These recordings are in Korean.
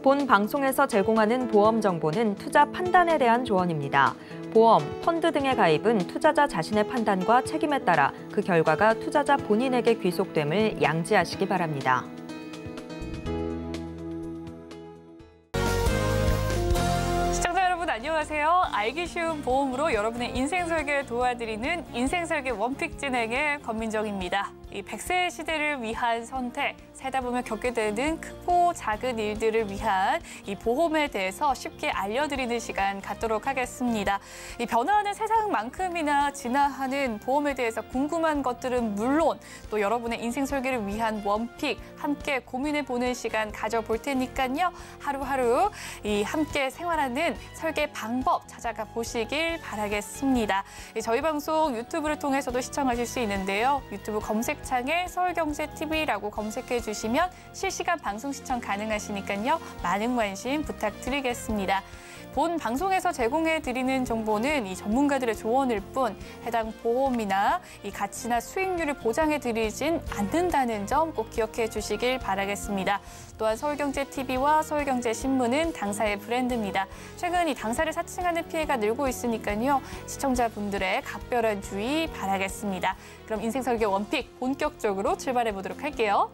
본 방송에서 제공하는 보험 정보는 투자 판단에 대한 조언입니다. 보험, 펀드 등의 가입은 투자자 자신의 판단과 책임에 따라 그 결과가 투자자 본인에게 귀속됨을 양지하시기 바랍니다. 시청자 여러분 안녕하세요. 알기 쉬운 보험으로 여러분의 인생 설계를 도와드리는 인생 설계 원픽 진행의 권민정입니다. 이 100세 시대를 위한 선택, 살다 보면 겪게 되는 크고 작은 일들을 위한 이 보험에 대해서 쉽게 알려드리는 시간 갖도록 하겠습니다. 이 변화하는 세상만큼이나 진화하는 보험에 대해서 궁금한 것들은 물론 또 여러분의 인생 설계를 위한 원픽 함께 고민해보는 시간 가져볼 테니까요. 하루하루 이 함께 생활하는 설계 방법 찾아가 보시길 바라겠습니다. 저희 방송 유튜브를 통해서도 시청하실 수 있는데요. 유튜브 검색창에 서울경제TV라고 검색해 주시면 실시간 방송 시청 가능하시니까요. 많은 관심 부탁드리겠습니다. 본 방송에서 제공해드리는 정보는 이 전문가들의 조언일 뿐 해당 보험이나 이 가치나 수익률을 보장해드리진 않는다는 점 꼭 기억해 주시길 바라겠습니다. 또한 서울경제TV와 서울경제신문은 당사의 브랜드입니다. 최근 이 당사를 사칭하는 피해가 늘고 있으니까요. 시청자분들의 각별한 주의 바라겠습니다. 그럼 인생설계 원픽 본격적으로 출발해 보도록 할게요.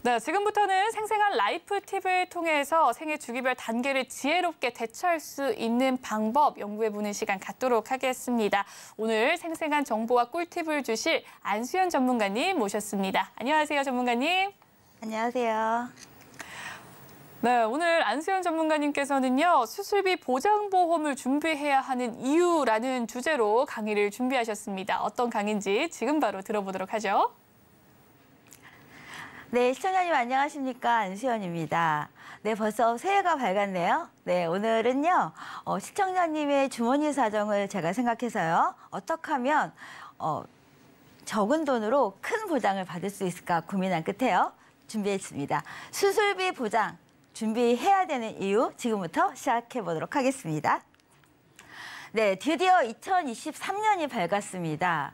네, 지금부터는 생생한 라이프 팁을 통해서 생애 주기별 단계를 지혜롭게 대처할 수 있는 방법 연구해보는 시간 갖도록 하겠습니다. 오늘 생생한 정보와 꿀팁을 주실 안수연 전문가님 모셨습니다. 안녕하세요, 전문가님. 안녕하세요. 네, 오늘 안수연 전문가님께서는요. 수술비 보장보험을 준비해야 하는 이유라는 주제로 강의를 준비하셨습니다. 어떤 강의인지 지금 바로 들어보도록 하죠. 네, 시청자님 안녕하십니까? 안수연입니다. 네, 벌써 새해가 밝았네요. 네, 오늘은요. 시청자님의 주머니 사정을 제가 생각해서요. 어떻게 하면 적은 돈으로 큰 보장을 받을 수 있을까 고민한 끝에요. 준비했습니다. 수술비 보장 준비해야 되는 이유 지금부터 시작해 보도록 하겠습니다. 네, 드디어 2023년이 밝았습니다.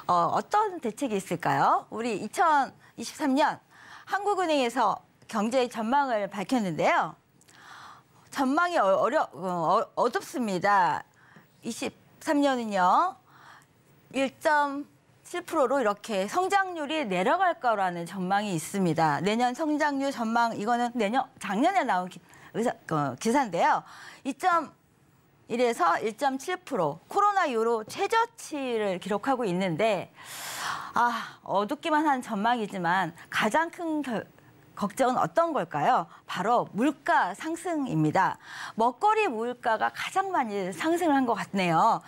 어떤 대책이 있을까요? 우리 2023년 한국은행에서 경제 전망을 밝혔는데요. 전망이 어둡습니다. 23년은요. 1.7%로 이렇게 성장률이 내려갈 거라는 전망이 있습니다. 내년 성장률 전망 이거는 작년에 나온 기사인데요. 2.1에서 1.7% 코로나 이후로 최저치를 기록하고 있는데 어둡기만 한 전망이지만 가장 큰 걱정은 어떤 걸까요? 바로 물가 상승입니다. 먹거리 물가가 가장 많이 상승을 한 것 같네요.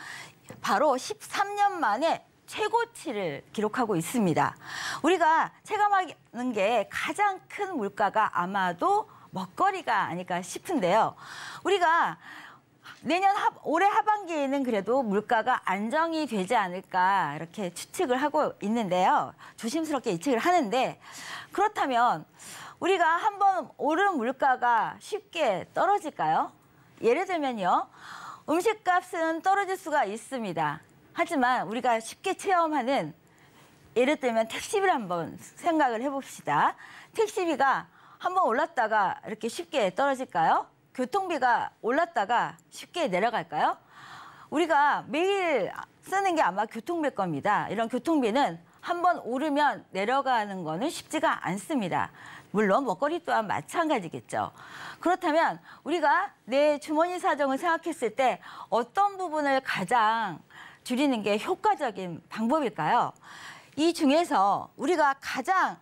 바로 13년 만에 최고치를 기록하고 있습니다. 우리가 체감하는 게 가장 큰 물가가 아마도 먹거리가 아닐까 싶은데요. 우리가 올해 하반기에는 그래도 물가가 안정이 되지 않을까 이렇게 추측을 하고 있는데요. 조심스럽게 예측을 하는데 그렇다면 우리가 한번 오른 물가가 쉽게 떨어질까요? 예를 들면요. 음식값은 떨어질 수가 있습니다. 하지만 우리가 쉽게 체험하는 예를 들면 택시비를 한번 생각을 해봅시다. 택시비가 한번 올랐다가 이렇게 쉽게 떨어질까요? 교통비가 올랐다가 쉽게 내려갈까요? 우리가 매일 쓰는 게 아마 교통비일 겁니다. 이런 교통비는 한번 오르면 내려가는 거는 쉽지가 않습니다. 물론 먹거리 또한 마찬가지겠죠. 그렇다면 우리가 내 주머니 사정을 생각했을 때 어떤 부분을 가장 줄이는 게 효과적인 방법일까요? 이 중에서 우리가 가장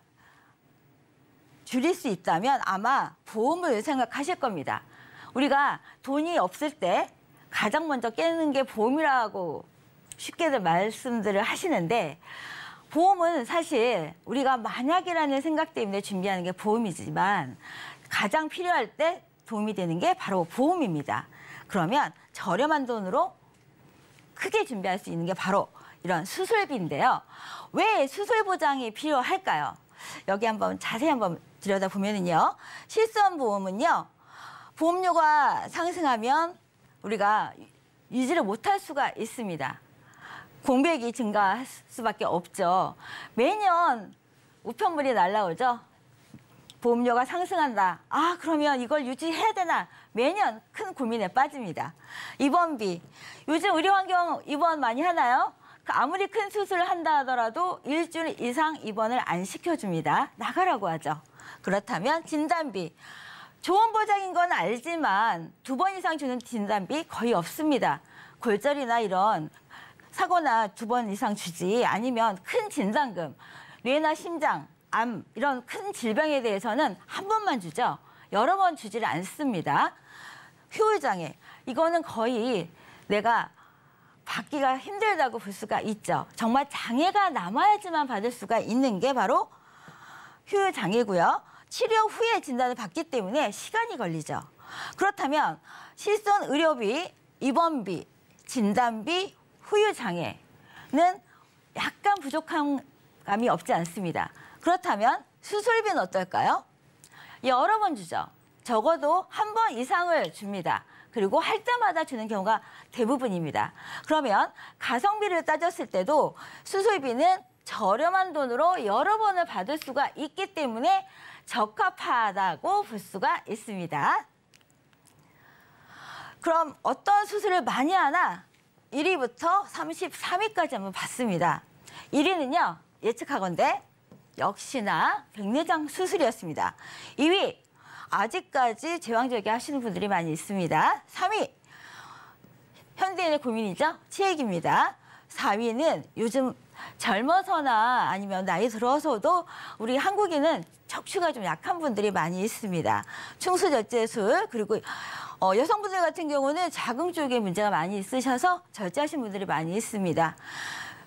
줄일 수 있다면 아마 보험을 생각하실 겁니다. 우리가 돈이 없을 때 가장 먼저 깨는 게 보험이라고 쉽게들 말씀들을 하시는데 보험은 사실 우리가 만약이라는 생각 때문에 준비하는 게 보험이지만 가장 필요할 때 도움이 되는 게 바로 보험입니다. 그러면 저렴한 돈으로 크게 준비할 수 있는 게 바로 이런 수술비인데요. 왜 수술 보장이 필요할까요? 여기 한번 자세히 한번 들여다보면요. 실손보험은요. 보험료가 상승하면 우리가 유지를 못할 수가 있습니다. 공백이 증가할 수밖에 없죠. 매년 우편물이 날라오죠. 보험료가 상승한다. 아, 그러면 이걸 유지해야 되나? 매년 큰 고민에 빠집니다. 입원비. 요즘 의료환경 입원 많이 하나요? 아무리 큰 수술을 한다 하더라도 일주일 이상 입원을 안 시켜줍니다. 나가라고 하죠. 그렇다면 진단비. 좋은 보장인 건 알지만 2번 이상 주는 진단비 거의 없습니다. 골절이나 이런 사고나 2번 이상 주지, 아니면 큰 진단금, 뇌나 심장, 암 이런 큰 질병에 대해서는 한 번만 주죠. 여러 번 주지를 않습니다. 후유장애, 이거는 거의 내가 받기가 힘들다고 볼 수가 있죠. 정말 장애가 남아야지만 받을 수가 있는 게 바로 후유장애고요. 치료 후에 진단을 받기 때문에 시간이 걸리죠. 그렇다면 실손 의료비, 입원비, 진단비, 후유장애는 약간 부족한 감이 없지 않습니다. 그렇다면 수술비는 어떨까요? 여러 번 주죠. 적어도 한 번 이상을 줍니다. 그리고 할 때마다 주는 경우가 대부분입니다. 그러면 가성비를 따졌을 때도 수술비는 저렴한 돈으로 여러 번을 받을 수가 있기 때문에 적합하다고 볼 수가 있습니다. 그럼 어떤 수술을 많이 하나? 1위부터 33위까지 한번 봤습니다. 1위는요, 예측하건대 역시나 백내장 수술이었습니다. 2위, 아직까지 제왕절개 하시는 분들이 많이 있습니다. 3위, 현대인의 고민이죠. 치액입니다. 4위는 요즘 젊어서나 아니면 나이 들어서도 우리 한국인은 척추가 좀 약한 분들이 많이 있습니다. 충수절제술, 그리고 여성분들 같은 경우는 자궁 쪽에 문제가 많이 있으셔서 절제하신 분들이 많이 있습니다.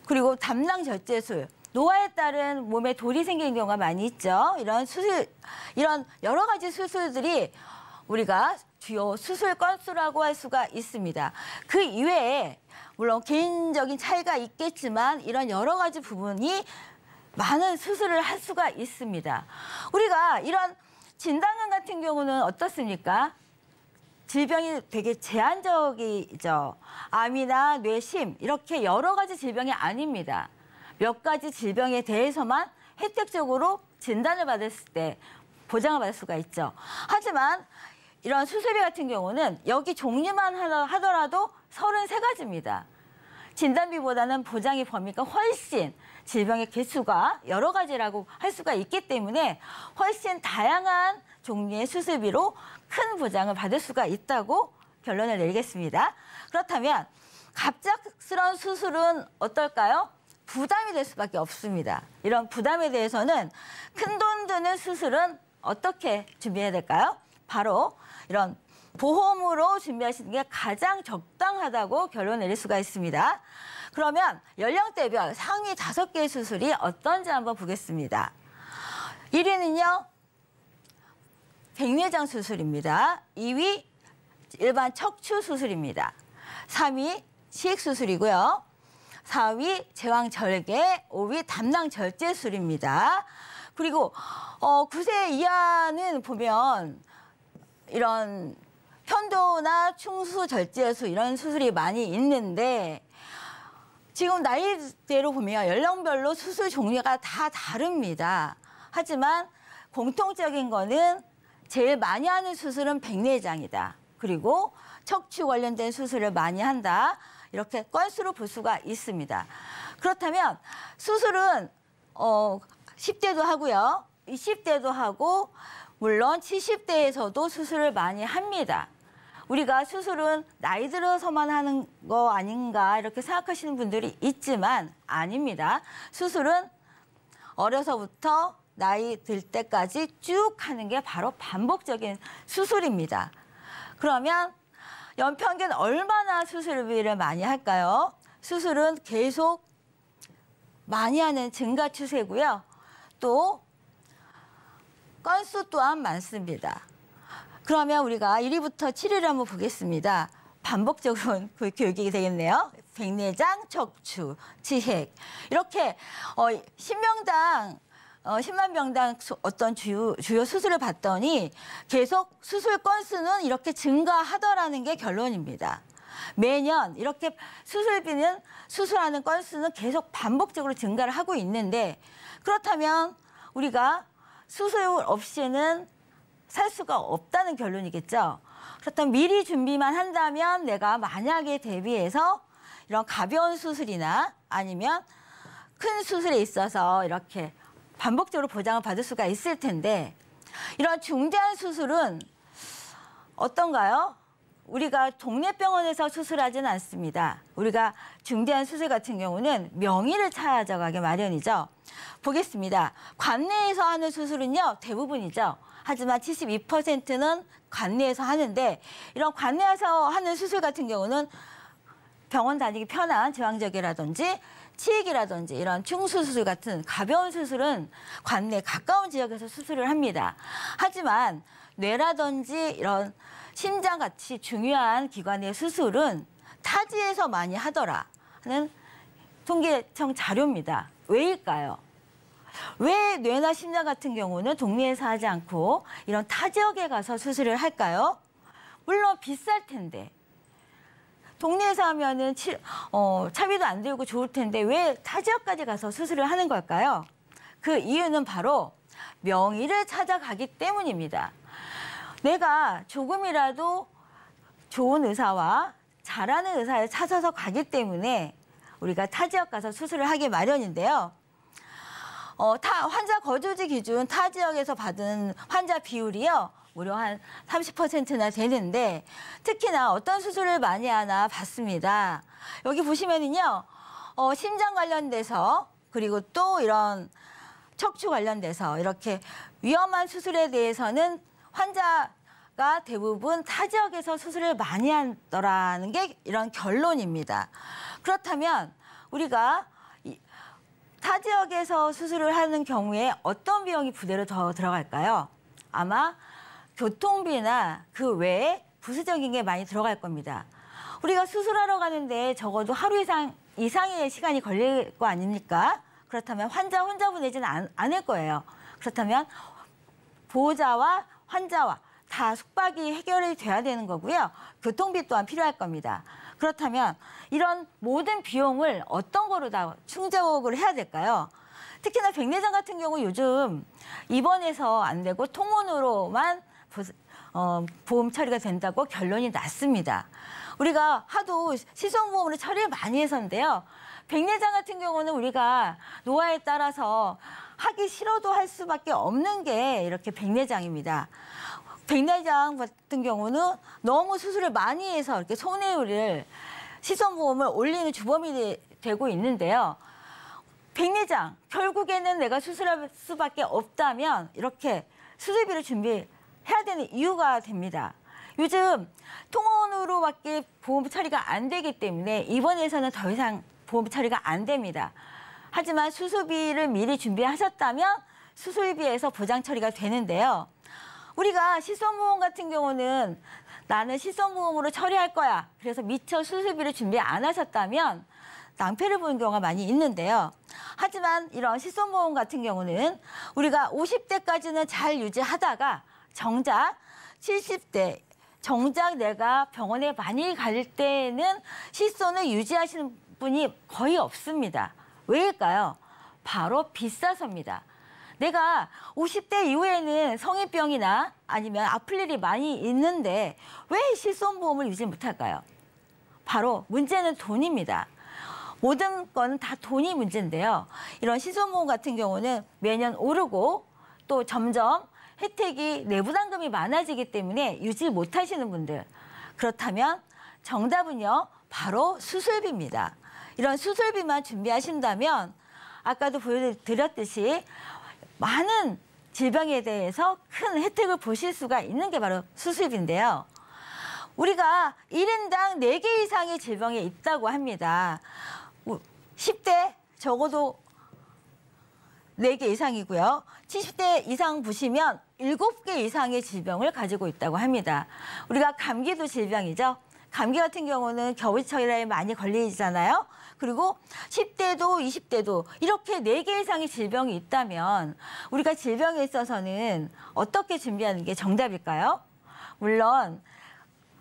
그리고 담낭절제술, 노화에 따른 몸에 돌이 생기는 경우가 많이 있죠. 이런 수술, 이런 여러 가지 수술들이 우리가 주요 수술 건수라고 할 수가 있습니다. 그 이외에 물론 개인적인 차이가 있겠지만 이런 여러 가지 부분이 많은 수술을 할 수가 있습니다. 우리가 이런 진단금 같은 경우는 어떻습니까? 질병이 되게 제한적이죠. 암이나 뇌심 이렇게 여러 가지 질병이 아닙니다. 몇 가지 질병에 대해서만 혜택적으로 진단을 받았을 때 보장을 받을 수가 있죠. 하지만 이런 수술비 같은 경우는 여기 종류만 하더라도 33가지입니다. 진단비보다는 보장의 범위가 훨씬 질병의 개수가 여러 가지라고 할 수가 있기 때문에 훨씬 다양한 종류의 수술비로 큰 보장을 받을 수가 있다고 결론을 내리겠습니다. 그렇다면 갑작스러운 수술은 어떨까요? 부담이 될 수밖에 없습니다. 이런 부담에 대해서는 큰돈 드는 수술은 어떻게 준비해야 될까요? 바로 이런 보험으로 준비하시는 게 가장 적당하다고 결론 내릴 수가 있습니다. 그러면 연령대별 상위 5개의 수술이 어떤지 한번 보겠습니다. 1위는요, 백내장 수술입니다. 2위, 일반 척추 수술입니다. 3위, 치액 수술이고요. 4위, 제왕절개, 5위, 담낭절제술입니다. 그리고 9세 이하는 보면 이런 편도나 충수절제술 이런 수술이 많이 있는데 지금 나이대로 보면 연령별로 수술 종류가 다 다릅니다. 하지만 공통적인 거는 제일 많이 하는 수술은 백내장이다. 그리고 척추 관련된 수술을 많이 한다. 이렇게 건수로 볼 수가 있습니다. 그렇다면 수술은 10대도 하고요. 20대도 하고 물론 70대에서도 수술을 많이 합니다. 우리가 수술은 나이 들어서만 하는 거 아닌가 이렇게 생각하시는 분들이 있지만 아닙니다. 수술은 어려서부터 나이 들 때까지 쭉 하는 게 바로 반복적인 수술입니다. 그러면 연평균 얼마나 수술비를 많이 할까요? 수술은 계속 많이 하는 증가 추세고요. 또 건수 또한 많습니다. 그러면 우리가 1위부터 7위를 한번 보겠습니다. 반복적으로 교육이 되겠네요. 백내장, 척추, 치핵 이렇게 10만 명당 어떤 주요 수술을 봤더니 계속 수술 건수는 이렇게 증가하더라는 게 결론입니다. 매년 이렇게 수술비는 수술하는 건수는 계속 반복적으로 증가를 하고 있는데 그렇다면 우리가 수술 없이는 살 수가 없다는 결론이겠죠. 그렇다면 미리 준비만 한다면 내가 만약에 대비해서 이런 가벼운 수술이나 아니면 큰 수술에 있어서 이렇게 반복적으로 보장을 받을 수가 있을 텐데 이런 중대한 수술은 어떤가요? 우리가 동네 병원에서 수술하지는 않습니다. 우리가 중대한 수술 같은 경우는 명의를 찾아가게 마련이죠. 보겠습니다. 관내에서 하는 수술은요, 대부분이죠. 하지만 72%는 관내에서 하는데 이런 관내에서 하는 수술 같은 경우는 병원 다니기 편한 제왕절개라든지 치익이라든지 이런 중수술 같은 가벼운 수술은 관내 가까운 지역에서 수술을 합니다. 하지만 뇌라든지 이런 심장같이 중요한 기관의 수술은 타지에서 많이 하더라는 통계청 자료입니다. 왜일까요? 왜 뇌나 심장 같은 경우는 동네에서 하지 않고 이런 타 지역에 가서 수술을 할까요? 물론 비쌀 텐데 동네에서 하면은 차비도 안 들고 좋을 텐데 왜 타 지역까지 가서 수술을 하는 걸까요? 그 이유는 바로 명의를 찾아가기 때문입니다. 내가 조금이라도 좋은 의사와 잘하는 의사를 찾아서 가기 때문에 우리가 타 지역 가서 수술을 하기 마련인데요. 환자 거주지 기준 타 지역에서 받은 환자 비율이요. 무려 한 30%나 되는데 특히나 어떤 수술을 많이 하나 봤습니다. 여기 보시면은요. 심장 관련돼서 그리고 또 이런 척추 관련돼서 이렇게 위험한 수술에 대해서는 환자가 대부분 타 지역에서 수술을 많이 하더라는 게 이런 결론입니다. 그렇다면 우리가 타 지역에서 수술을 하는 경우에 어떤 비용이 부대로 더 들어갈까요? 아마 교통비나 그 외에 부수적인 게 많이 들어갈 겁니다. 우리가 수술하러 가는데 적어도 하루 이상의 시간이 걸릴 거 아닙니까? 그렇다면 환자 혼자 보내지는 않을 거예요. 그렇다면 보호자와 환자와 다 숙박이 해결이 돼야 되는 거고요. 교통비 또한 필요할 겁니다. 그렇다면 이런 모든 비용을 어떤 거로 다 충족을 해야 될까요? 특히나 백내장 같은 경우 요즘 입원해서 안 되고 통원으로만 보험 처리가 된다고 결론이 났습니다. 우리가 하도 시선보험으로 처리를 많이 해서인데요. 백내장 같은 경우는 우리가 노화에 따라서 하기 싫어도 할 수밖에 없는 게 이렇게 백내장입니다. 백내장 같은 경우는 너무 수술을 많이 해서 이렇게 손해율을 시선보험을 올리는 주범이 되고 있는데요. 백내장, 결국에는 내가 수술할 수밖에 없다면 이렇게 수술비를 준비해야 되는 이유가 됩니다. 요즘 통원으로밖에 보험 처리가 안 되기 때문에 입원해서는 더 이상 보험 처리가 안 됩니다. 하지만 수술비를 미리 준비하셨다면 수술비에서 보장 처리가 되는데요. 우리가 실손보험 같은 경우는 나는 실손보험으로 처리할 거야. 그래서 미처 수술비를 준비 안 하셨다면 낭패를 보는 경우가 많이 있는데요. 하지만 이런 실손보험 같은 경우는 우리가 50대까지는 잘 유지하다가 정작 70대, 정작 내가 병원에 많이 갈 때는 실손을 유지하시는 분이 거의 없습니다. 왜일까요? 바로 비싸서입니다. 내가 50대 이후에는 성인병이나 아니면 아플 일이 많이 있는데 왜 실손보험을 유지 못할까요? 바로 문제는 돈입니다. 모든 건 다 돈이 문제인데요. 이런 실손보험 같은 경우는 매년 오르고 또 점점 혜택이 내부담금이 많아지기 때문에 유지 못하시는 분들. 그렇다면 정답은요. 바로 수술비입니다. 이런 수술비만 준비하신다면 아까도 보여드렸듯이 많은 질병에 대해서 큰 혜택을 보실 수가 있는 게 바로 수술비인데요. 우리가 1인당 4개 이상의 질병이 있다고 합니다. 10대 적어도 4개 이상이고요. 70대 이상 보시면 7개 이상의 질병을 가지고 있다고 합니다. 우리가 감기도 질병이죠. 감기 같은 경우는 겨울철에 많이 걸리잖아요. 그리고 10대도 20대도 이렇게 4개 이상의 질병이 있다면 우리가 질병에 있어서는 어떻게 준비하는 게 정답일까요? 물론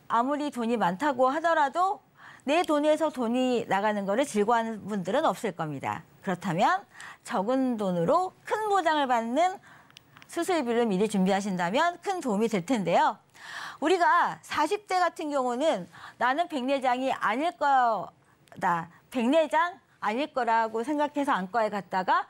아무리 돈이 많다고 하더라도 내 돈에서 돈이 나가는 거를 즐거워하는 분들은 없을 겁니다. 그렇다면 적은 돈으로 큰 보장을 받는 수술비를 미리 준비하신다면 큰 도움이 될 텐데요. 우리가 40대 같은 경우는 나는 백내장이 아닐 거다. 백내장 아닐 거라고 생각해서 안과에 갔다가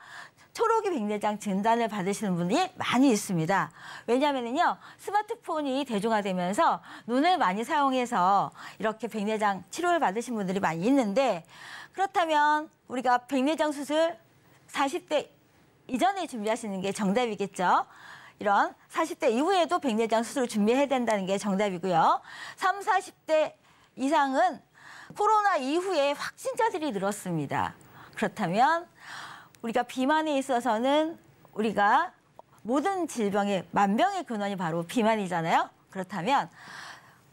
초록이 백내장 진단을 받으시는 분이 많이 있습니다. 왜냐하면요, 스마트폰이 대중화되면서 눈을 많이 사용해서 이렇게 백내장 치료를 받으신 분들이 많이 있는데, 그렇다면 우리가 백내장 수술 40대 이전에 준비하시는 게 정답이겠죠. 이런 40대 이후에도 백내장 수술을 준비해야 된다는 게 정답이고요. 30, 40대 이상은 코로나 이후에 확진자들이 늘었습니다. 그렇다면 우리가 비만에 있어서는 우리가 모든 질병의 만병의 근원이 바로 비만이잖아요. 그렇다면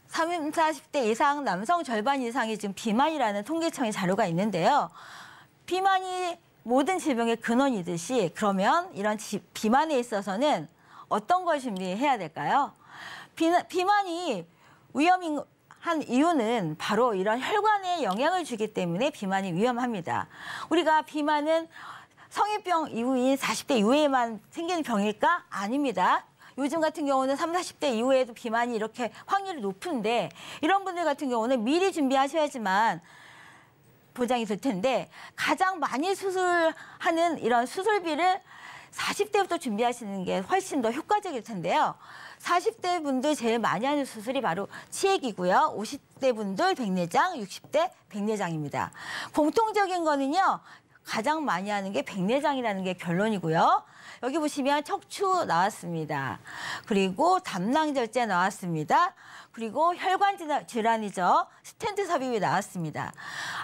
30, 40대 이상 남성 절반 이상이 지금 비만이라는 통계청의 자료가 있는데요. 비만이 모든 질병의 근원이듯이 그러면 이런 비만에 있어서는 어떤 걸 준비해야 될까요? 비만이 위험한 이유는 바로 이런 혈관에 영향을 주기 때문에 비만이 위험합니다. 우리가 비만은 성인병 이후인 40대 이후에만 생기는 병일까? 아닙니다. 요즘 같은 경우는 30, 40대 이후에도 비만이 이렇게 확률이 높은데 이런 분들 같은 경우는 미리 준비하셔야지만 보장이 될 텐데 가장 많이 수술하는 이런 수술비를 40대부터 준비하시는 게 훨씬 더 효과적일 텐데요. 40대 분들 제일 많이 하는 수술이 바로 치액이고요. 50대 분들 백내장, 60대 백내장입니다. 공통적인 거는요. 가장 많이 하는 게 백내장이라는 게 결론이고요. 여기 보시면 척추 나왔습니다. 그리고 담낭절제 나왔습니다. 그리고 혈관 질환이죠. 스텐트 삽입이 나왔습니다.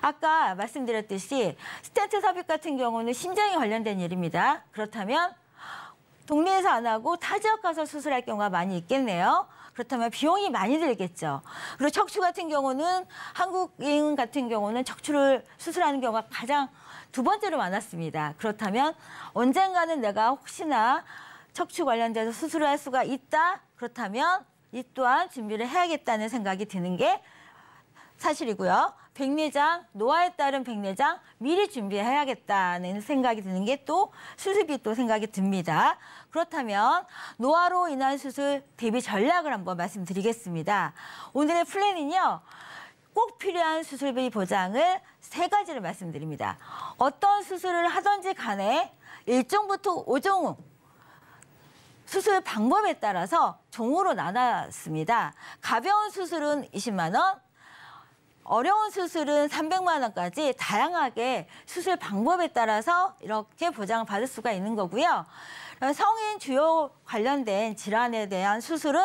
아까 말씀드렸듯이 스텐트 삽입 같은 경우는 심장에 관련된 일입니다. 그렇다면 동네에서 안 하고 타 지역 가서 수술할 경우가 많이 있겠네요. 그렇다면 비용이 많이 들겠죠. 그리고 척추 같은 경우는 한국인 같은 경우는 척추를 수술하는 경우가 가장 두 번째로 많았습니다. 그렇다면 언젠가는 내가 혹시나 척추 관련돼서 수술을 할 수가 있다. 그렇다면 이 또한 준비를 해야겠다는 생각이 드는 게 사실이고요. 백내장, 노화에 따른 백내장 미리 준비해야겠다는 생각이 드는 게 또 수술비 또 생각이 듭니다. 그렇다면 노화로 인한 수술 대비 전략을 한번 말씀드리겠습니다. 오늘의 플랜은요. 꼭 필요한 수술비 보장을 3가지를 말씀드립니다. 어떤 수술을 하든지 간에 1종부터 5종 수술 방법에 따라서 종으로 나눴습니다. 가벼운 수술은 20만 원, 어려운 수술은 300만 원까지 다양하게 수술 방법에 따라서 이렇게 보장을 받을 수가 있는 거고요. 성인 주요 관련된 질환에 대한 수술은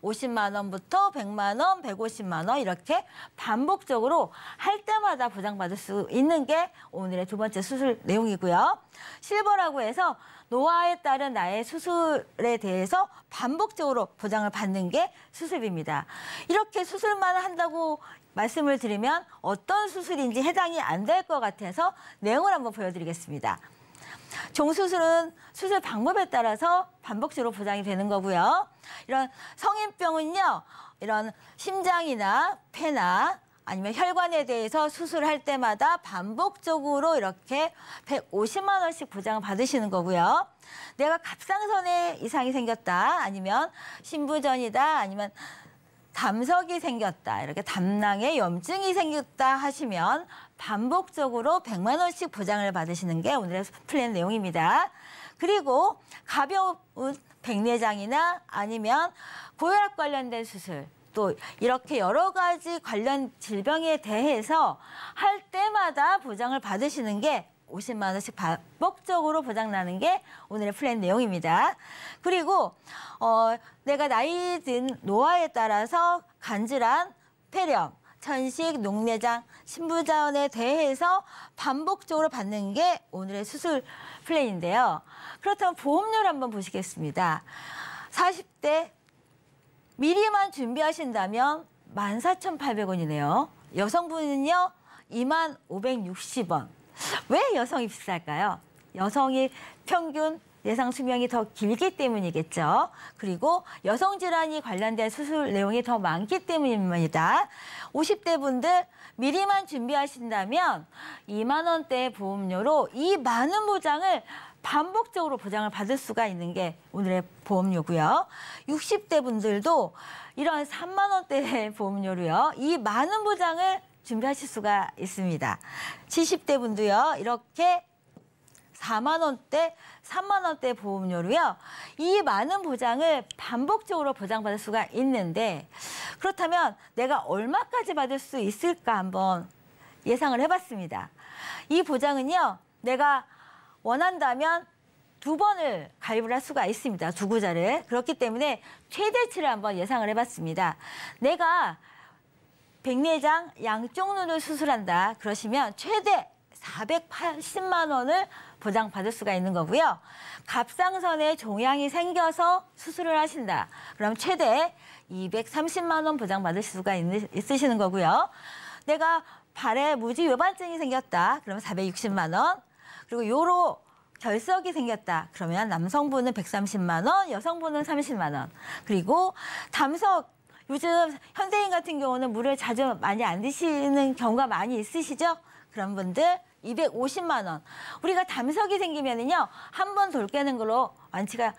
50만 원부터 100만 원, 150만 원 이렇게 반복적으로 할 때마다 보장받을 수 있는 게 오늘의 두 번째 수술 내용이고요. 실버라고 해서 노화에 따른 나의 수술에 대해서 반복적으로 보장을 받는 게 수술비입니다. 이렇게 수술만 한다고 말씀을 드리면 어떤 수술인지 해당이 안 될 것 같아서 내용을 한번 보여드리겠습니다. 종수술은 수술 방법에 따라서 반복적으로 보장이 되는 거고요. 이런 성인병은요, 이런 심장이나 폐나 아니면 혈관에 대해서 수술할 때마다 반복적으로 이렇게 150만 원씩 보장을 받으시는 거고요. 내가 갑상선에 이상이 생겼다, 아니면 신부전이다, 아니면 담석이 생겼다, 이렇게 담낭에 염증이 생겼다 하시면 반복적으로 100만 원씩 보장을 받으시는 게 오늘의 플랜 내용입니다. 그리고 가벼운 백내장이나 아니면 고혈압 관련된 수술, 또 이렇게 여러 가지 관련 질병에 대해서 할 때마다 보장을 받으시는 게 50만 원씩 반복적으로 보장나는 게 오늘의 플랜 내용입니다. 그리고 내가 나이 든 노화에 따라서 간질환, 폐렴, 천식, 녹내장, 신부전에 대해서 반복적으로 받는 게 오늘의 수술 플랜인데요. 그렇다면 보험료를 한번 보시겠습니다. 40대 미리만 준비하신다면 14,800원이네요. 여성분은요 25,560원. 왜 여성이 비쌀까요? 여성이 평균 예상 수명이 더 길기 때문이겠죠. 그리고 여성 질환이 관련된 수술 내용이 더 많기 때문입니다. 50대 분들 미리만 준비하신다면 2만 원대 보험료로 이 많은 보장을 반복적으로 보장을 받을 수가 있는 게 오늘의 보험료고요. 60대 분들도 이런 3만 원대 보험료로요. 이 많은 보장을 준비하실 수가 있습니다. 70대 분도요. 이렇게 4만 원대, 3만 원대 보험료로요. 이 많은 보장을 반복적으로 보장받을 수가 있는데 그렇다면 내가 얼마까지 받을 수 있을까 한번 예상을 해봤습니다. 이 보장은요. 내가 원한다면 2번을 가입을 할 수가 있습니다. 2구자를. 그렇기 때문에 최대치를 한번 예상을 해봤습니다. 내가 백내장 양쪽 눈을 수술한다. 그러시면 최대 480만 원을 보장받을 수가 있는 거고요. 갑상선에 종양이 생겨서 수술을 하신다. 그럼 최대 230만 원 보장받을 수가 있으시는 거고요. 내가 발에 무지외반증이 생겼다. 그러면 460만 원. 그리고 요로 결석이 생겼다. 그러면 남성분은 130만 원, 여성분은 30만 원. 그리고 담석, 요즘 현대인 같은 경우는 물을 자주 많이 안 드시는 경우가 많이 있으시죠? 그런 분들 250만 원. 우리가 담석이 생기면은요, 한 번 돌 깨는 걸로 완치가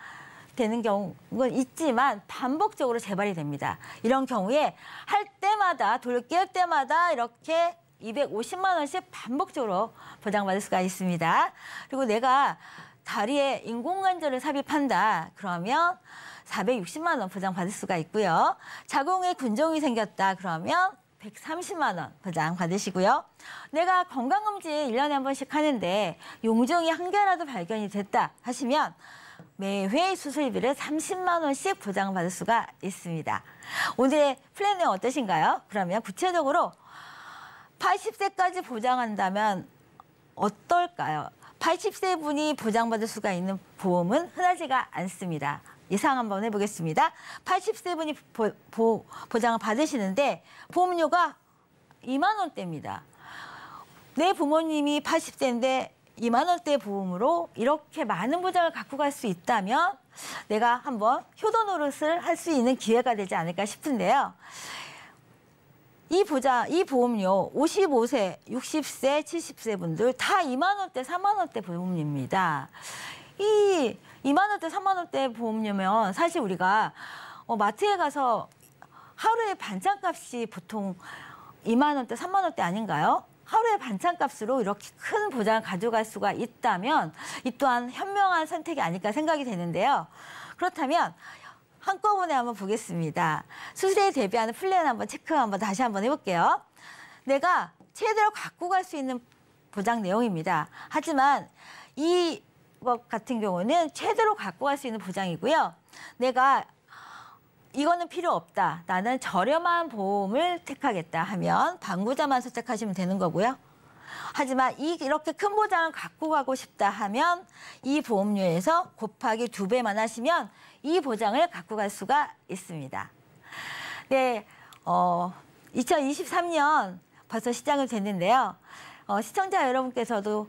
되는 경우는 있지만 반복적으로 재발이 됩니다. 이런 경우에 할 때마다 돌 깰 때마다 이렇게 250만 원씩 반복적으로 보장받을 수가 있습니다. 그리고 내가 다리에 인공관절을 삽입한다. 그러면 460만 원 보장받을 수가 있고요. 자궁에 군종이 생겼다. 그러면 130만 원 보장받으시고요. 내가 건강검진 1년에 한 번씩 하는데 용종이 한 개라도 발견이 됐다 하시면 매회 수술비를 30만 원씩 보장받을 수가 있습니다. 오늘의 플랜은 어떠신가요? 그러면 구체적으로 80세까지 보장한다면 어떨까요? 80세 분이 보장받을 수가 있는 보험은 흔하지가 않습니다. 예상 한번 해보겠습니다. 80세 분이 보장을 받으시는데 보험료가 2만 원대입니다. 내 부모님이 80세인데 2만 원대 보험으로 이렇게 많은 보장을 갖고 갈 수 있다면 내가 한번 효도 노릇을 할 수 있는 기회가 되지 않을까 싶은데요. 이 보험료 55세, 60세, 70세 분들 다 2만 원대, 3만 원대 보험료입니다. 이 2만 원대, 3만 원대 보험료면 사실 우리가 마트에 가서 하루에 반찬값이 보통 2만 원대, 3만 원대 아닌가요? 하루에 반찬값으로 이렇게 큰 보장을 가져갈 수가 있다면 이 또한 현명한 선택이 아닐까 생각이 되는데요. 그렇다면 한꺼번에 한번 보겠습니다. 수술에 대비하는 플랜 한번 체크 다시 한번 해볼게요. 내가 최대로 갖고 갈 수 있는 보장 내용입니다. 하지만 이것 같은 경우는 최대로 갖고 갈 수 있는 보장이고요. 내가 이거는 필요 없다. 나는 저렴한 보험을 택하겠다 하면 방부자만 선택하시면 되는 거고요. 하지만 이렇게 큰 보장을 갖고 가고 싶다 하면 이 보험료에서 곱하기 2배만 하시면 이 보장을 갖고 갈 수가 있습니다. 네, 2023년 벌써 시작이 됐는데요. 시청자 여러분께서도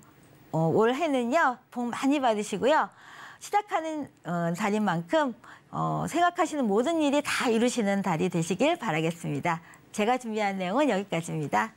올해는요, 복 많이 받으시고요. 시작하는 달인 만큼 생각하시는 모든 일이 다 이루시는 달이 되시길 바라겠습니다. 제가 준비한 내용은 여기까지입니다.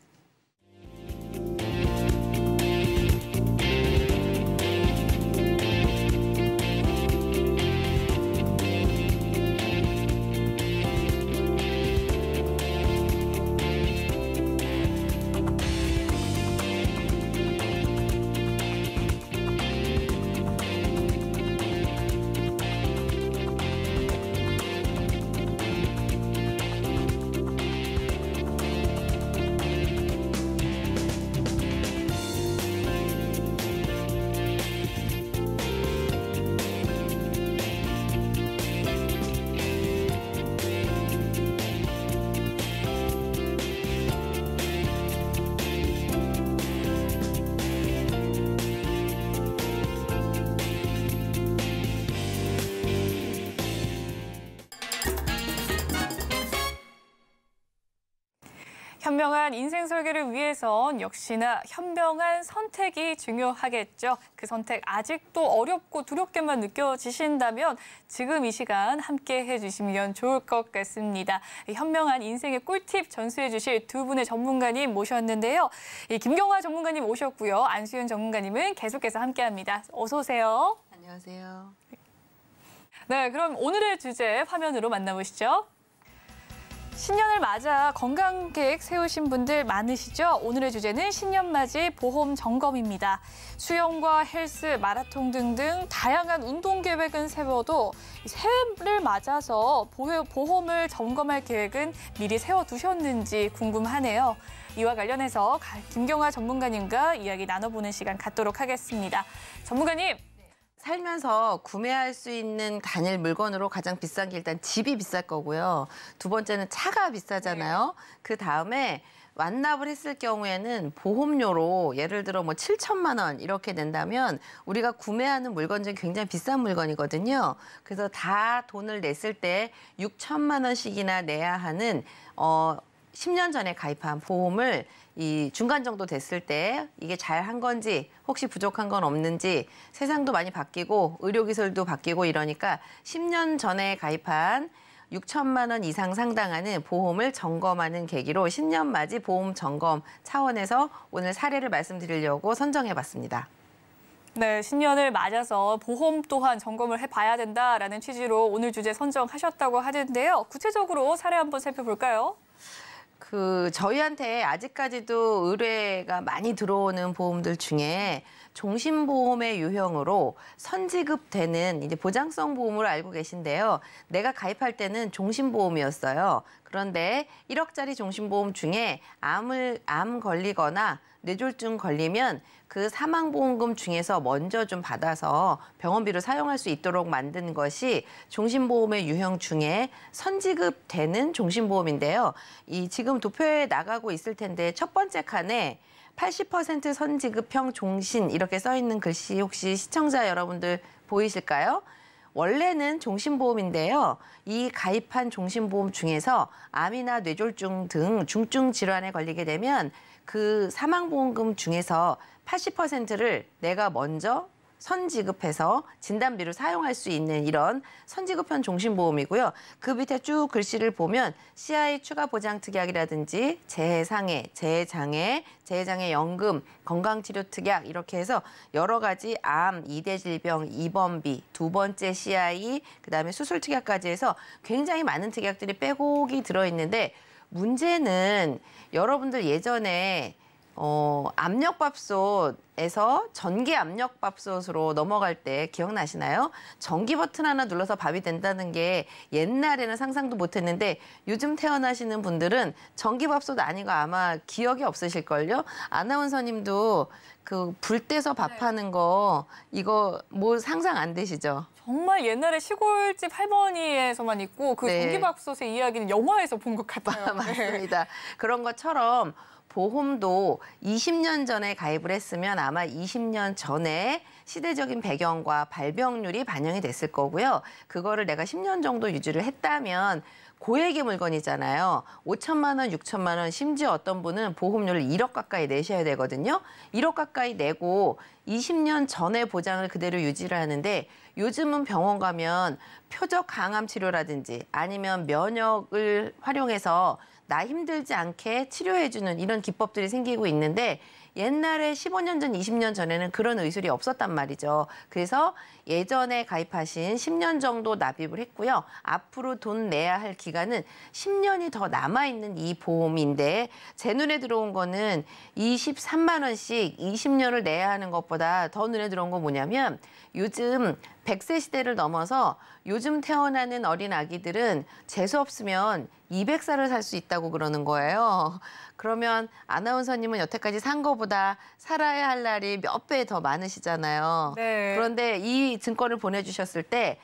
현명한 인생 설계를 위해선 역시나 현명한 선택이 중요하겠죠. 그 선택 아직도 어렵고 두렵게만 느껴지신다면 지금 이 시간 함께 해주시면 좋을 것 같습니다. 현명한 인생의 꿀팁 전수해 주실 두 분의 전문가님 모셨는데요. 김경화 전문가님 오셨고요. 안수연 전문가님은 계속해서 함께합니다. 어서 오세요. 안녕하세요. 네, 그럼 오늘의 주제 화면으로 만나보시죠. 신년을 맞아 건강 계획 세우신 분들 많으시죠? 오늘의 주제는 신년맞이 보험 점검입니다. 수영과 헬스, 마라톤 등등 다양한 운동 계획은 세워도 새해를 맞아서 보험을 점검할 계획은 미리 세워두셨는지 궁금하네요. 이와 관련해서 김경화 전문가님과 이야기 나눠보는 시간 갖도록 하겠습니다. 전문가님. 살면서 구매할 수 있는 단일 물건으로 가장 비싼 게 일단 집이 비쌀 거고요. 두 번째는 차가 비싸잖아요. 그 다음에 완납을 했을 경우에는 보험료로 예를 들어 뭐 7천만 원 이렇게 낸다면 우리가 구매하는 물건 중에 굉장히 비싼 물건이거든요. 그래서 다 돈을 냈을 때 6천만 원씩이나 내야 하는 10년 전에 가입한 보험을 이 중간 정도 됐을 때 이게 잘 한 건지 혹시 부족한 건 없는지 세상도 많이 바뀌고 의료기술도 바뀌고 이러니까 10년 전에 가입한 6천만 원 이상 상당하는 보험을 점검하는 계기로 신년맞이 보험 점검 차원에서 오늘 사례를 말씀드리려고 선정해봤습니다. 네, 신년을 맞아서 보험 또한 점검을 해봐야 된다라는 취지로 오늘 주제 선정하셨다고 하는데요. 구체적으로 사례 한번 살펴볼까요? 저희한테 아직까지도 의뢰가 많이 들어오는 보험들 중에 종신보험의 유형으로 선지급되는 이제 보장성 보험으로 알고 계신데요. 내가 가입할 때는 종신보험이었어요. 그런데 1억짜리 종신보험 중에 암 걸리거나 뇌졸중 걸리면 그 사망보험금 중에서 먼저 좀 받아서 병원비로 사용할 수 있도록 만든 것이 종신보험의 유형 중에 선지급되는 종신보험인데요. 지금 도표에 나가고 있을 텐데 첫 번째 칸에 80% 선지급형 종신 이렇게 써 있는 글씨 혹시 시청자 여러분들 보이실까요? 원래는 종신보험인데요. 이 가입한 종신보험 중에서 암이나 뇌졸중 등 중증 질환에 걸리게 되면 그 사망보험금 중에서 80%를 내가 먼저 선지급해서 진단비로 사용할 수 있는 이런 선지급형 종신보험이고요. 그 밑에 쭉 글씨를 보면 CI 추가 보장 특약이라든지 재해상해, 재해장애, 재해장애 연금, 건강치료 특약 이렇게 해서 여러 가지 암, 2대 질병, 입원비, 두 번째 CI, 그다음에 수술 특약까지 해서 굉장히 많은 특약들이 빼곡이 들어있는데 문제는 여러분들 예전에 압력밥솥에서 전기 압력밥솥으로 넘어갈 때 기억나시나요? 전기 버튼 하나 눌러서 밥이 된다는 게 옛날에는 상상도 못했는데 요즘 태어나시는 분들은 전기밥솥 아니고 아마 기억이 없으실걸요? 아나운서님도 그 불 떼서 밥하는 거 이거 뭐 상상 안 되시죠? 정말 옛날에 시골집 할머니에서만 있고 그 네. 전기밥솥의 이야기는 영화에서 본 것 같아요. 맞습니다. 그런 것처럼 보험도 20년 전에 가입을 했으면 아마 20년 전에 시대적인 배경과 발병률이 반영이 됐을 거고요. 그거를 내가 10년 정도 유지를 했다면 고액의 물건이잖아요. 5천만 원, 6천만 원, 심지어 어떤 분은 보험료를 1억 가까이 내셔야 되거든요. 1억 가까이 내고 20년 전에 보장을 그대로 유지를 하는데 요즘은 병원 가면 표적 강암 치료라든지 아니면 면역을 활용해서 나 힘들지 않게 치료해주는 이런 기법들이 생기고 있는데 옛날에 15년 전, 20년 전에는 그런 의술이 없었단 말이죠. 그래서 예전에 가입하신 10년 정도 납입을 했고요. 앞으로 돈 내야 할 기간은 10년이 더 남아있는 이 보험인데 제 눈에 들어온 거는 23만 원씩 20년을 내야 하는 것보다 더 눈에 들어온 건 뭐냐면 요즘 100세 시대를 넘어서 요즘 태어나는 어린 아기들은 재수 없으면 200살을 살 수 있다고 그러는 거예요. 그러면 아나운서님은 여태까지 산 거보다 살아야 할 날이 몇 배 더 많으시잖아요. 네. 그런데 이 증권을 보내주셨을 때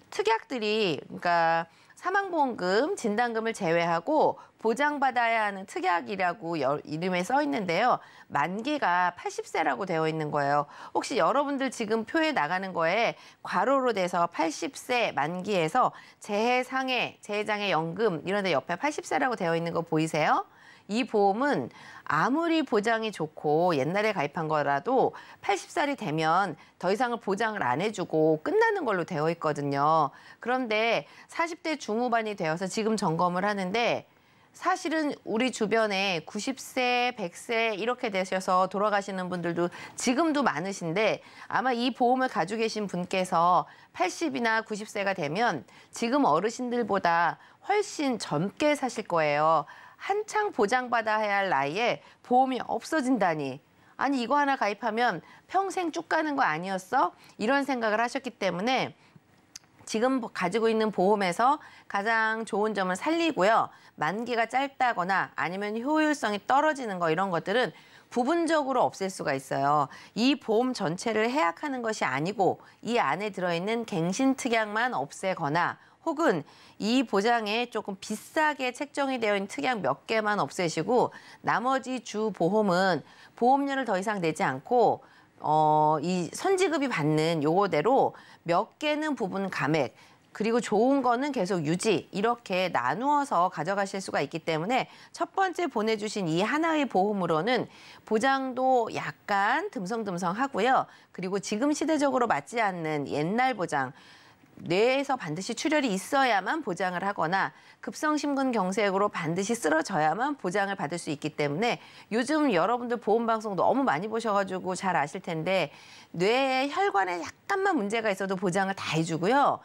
특약들이 그러니까 사망보험금, 진단금을 제외하고 보장받아야 하는 특약이라고 이름에 써 있는데요. 만기가 80세라고 되어 있는 거예요. 혹시 여러분들 지금 표에 나가는 거에 괄호로 돼서 80세 만기에서 재해상해, 재해장애 연금 이런 데 옆에 80세라고 되어 있는 거 보이세요? 이 보험은 아무리 보장이 좋고 옛날에 가입한 거라도 80살이 되면 더 이상을 보장을 안 해주고 끝나는 걸로 되어 있거든요. 그런데 40대 중후반이 되어서 지금 점검을 하는데 사실은 우리 주변에 90세, 100세 이렇게 되셔서 돌아가시는 분들도 지금도 많으신데 아마 이 보험을 가지고 계신 분께서 80이나 90세가 되면 지금 어르신들보다 훨씬 젊게 사실 거예요. 한창 보장받아야 할 나이에 보험이 없어진다니. 아니 이거 하나 가입하면 평생 쭉 가는 거 아니었어? 이런 생각을 하셨기 때문에 지금 가지고 있는 보험에서 가장 좋은 점을 살리고요. 만기가 짧다거나 아니면 효율성이 떨어지는 거 이런 것들은 부분적으로 없앨 수가 있어요. 이 보험 전체를 해약하는 것이 아니고 이 안에 들어있는 갱신특약만 없애거나 혹은 이 보장에 조금 비싸게 책정이 되어 있는 특약 몇 개만 없애시고 나머지 주 보험은 보험료를 더 이상 내지 않고 이 선지급이 받는 요거대로 몇 개는 부분 감액 그리고 좋은 거는 계속 유지 이렇게 나누어서 가져가실 수가 있기 때문에 첫 번째 보내주신 이 하나의 보험으로는 보장도 약간 듬성듬성하고요. 그리고 지금 시대적으로 맞지 않는 옛날 보장 뇌에서 반드시 출혈이 있어야만 보장을 하거나 급성심근경색으로 반드시 쓰러져야만 보장을 받을 수 있기 때문에 요즘 여러분들 보험방송 너무 많이 보셔가지고 잘 아실 텐데 뇌에 혈관에 약간만 문제가 있어도 보장을 다 해주고요.